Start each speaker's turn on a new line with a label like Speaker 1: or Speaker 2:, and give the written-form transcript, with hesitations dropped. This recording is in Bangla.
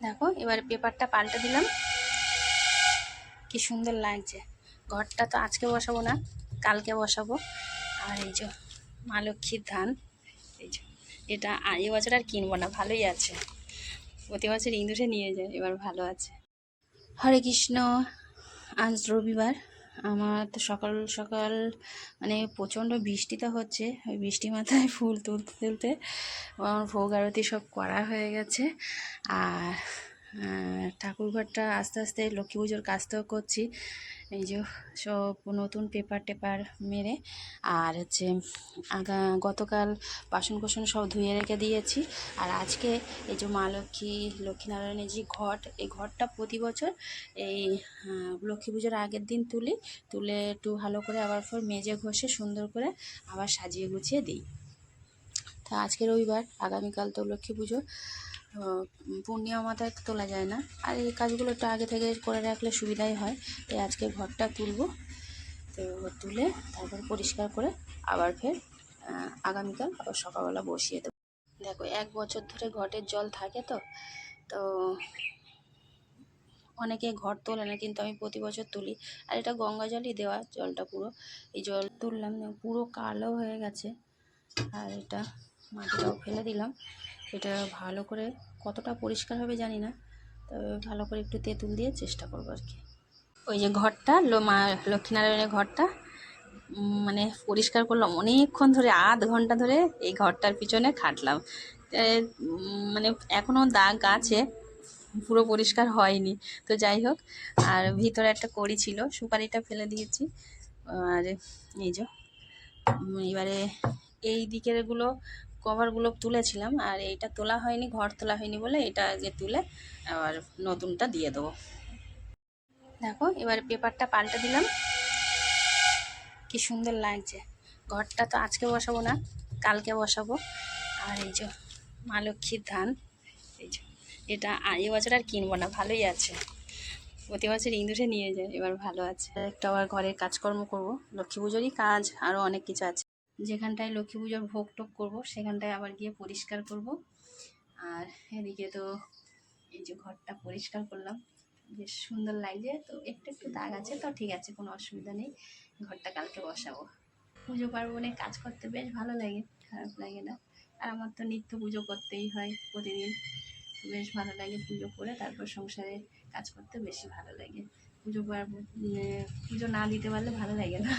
Speaker 1: দেখো এবারে পেপারটা পাল্টে দিলাম, কি সুন্দর লাগছে। ঘরটা তো আজকে বসাবো না, কালকে বসাবো। আর এই যে মা লক্ষ্মীর ধান, এই যে এটা এবছর আর কিনবো না, ভালোই আছে। প্রতি বছর ইন্দুসে নিয়ে যায়, এবার ভালো আছে। হরে কৃষ্ণ। আজ রবিবার। আমার তো সকাল সকাল মানে প্রচণ্ড বৃষ্টিটা হচ্ছে, ওই বৃষ্টি মাথায় ফুল তুলতে তুলতে আমার ভোগ আরতি সব করা হয়ে গেছে। আর ঠাকুরঘরটা আস্তে আস্তে লক্ষ্মী পুজোর কাজটাও করছি। এই যে সব নতুন পেপার টেপার মেরে, আর হচ্ছে গতকাল বাসন কোসন সব ধুয়ে রেখে দিয়েছি। আর আজকে এই যে মা লক্ষ্মীনারায়ণের যে ঘট, এই ঘরটা প্রতি বছর এই লক্ষ্মী পুজোর আগের দিন তুলে একটু ভালো করে আবার পর মেজে ঘষে সুন্দর করে আবার সাজিয়ে গুছিয়ে দিই। তা আজকে রবিবার, আগামীকাল তো লক্ষ্মী পুজো, পূর্ণিমা মাথায় তোলা যায় না। আর এই কাজগুলো একটু আগে থেকে করে রাখলে সুবিধাই হয়। তাই আজকে ঘরটা তুলবো, তো তুলে তারপর পরিষ্কার করে আবার ফের আগামীকাল আবার সকালবেলা বসিয়ে দেবো। দেখো 1 বছর ধরে ঘটের জল থাকে, তো অনেকে ঘট তোলে না, কিন্তু আমি প্রতি বছর তুলি। আর এটা গঙ্গা জলই দেওয়া, জলটা পুরো এই জল তুললাম, পুরো কালো হয়ে গেছে। আর এটা মাটিটাও ফেলে দিলাম। এটা ভালো করে কতটা পরিষ্কার হবে জানি না, তবে ভালো করে একটু তেঁতুল দিয়ে চেষ্টা করবো আর কি। ওই যে ঘরটা মা লক্ষ্মীনারায়ণের ঘরটা মানে পরিষ্কার করলাম অনেকক্ষণ ধরে, আধ ঘন্টা ধরে এই ঘরটার পিছনে খাটলাম। মানে এখনও দাগ আছে, পুরো পরিষ্কার হয়নি। তো যাই হোক, আর ভিতরে একটা কড়ি ছিল, সুপারিটা ফেলে দিয়েছি। আর এই যে এবারে এই দিকেরগুলো কভারগুলো তুলেছিলাম, আর এইটা তোলা হয়নি, ঘর তোলা হয়নি বলে এটা আগে তুলে আবার নতুনটা দিয়ে দেবো। দেখো এবারে পেপারটা পাল্টে দিলাম, কি সুন্দর লাগছে। ঘরটা তো আজকে বসাবো না, কালকে বসাবো। আর এই যে মা লক্ষ্মীর ধান, এই যে এটা এবছর আর কিনবো না, ভালোই আছে। প্রতি বছর ইন্দুসে নিয়ে যায়, এবার ভালো আছে। একটা আবার ঘরের কাজকর্ম করব, লক্ষ্মী পুজোরই কাজ আরও অনেক কিছু আছে। যেখানটায় লক্ষ্মী পুজোর ভোগ টোগ করবো সেখানটায় আবার গিয়ে পরিষ্কার করব। আর এদিকে তো এই যে ঘরটা পরিষ্কার করলাম, বেশ সুন্দর লাগছে। তো একটু একটু দাগ আছে, তো ঠিক আছে, কোনো অসুবিধা নেই। ঘরটা কালকে বসাবো। পুজো পার্বণে কাজ করতে বেশ ভালো লাগে, খারাপ লাগে না। আর আমার তো নিত্য পুজো করতেই হয় প্রতিদিন, বেশ ভালো লাগে। পুজো করে তারপর সংসারে কাজ করতে বেশি ভালো লাগে। পুজো না দিতে পারলে ভালো লাগে না।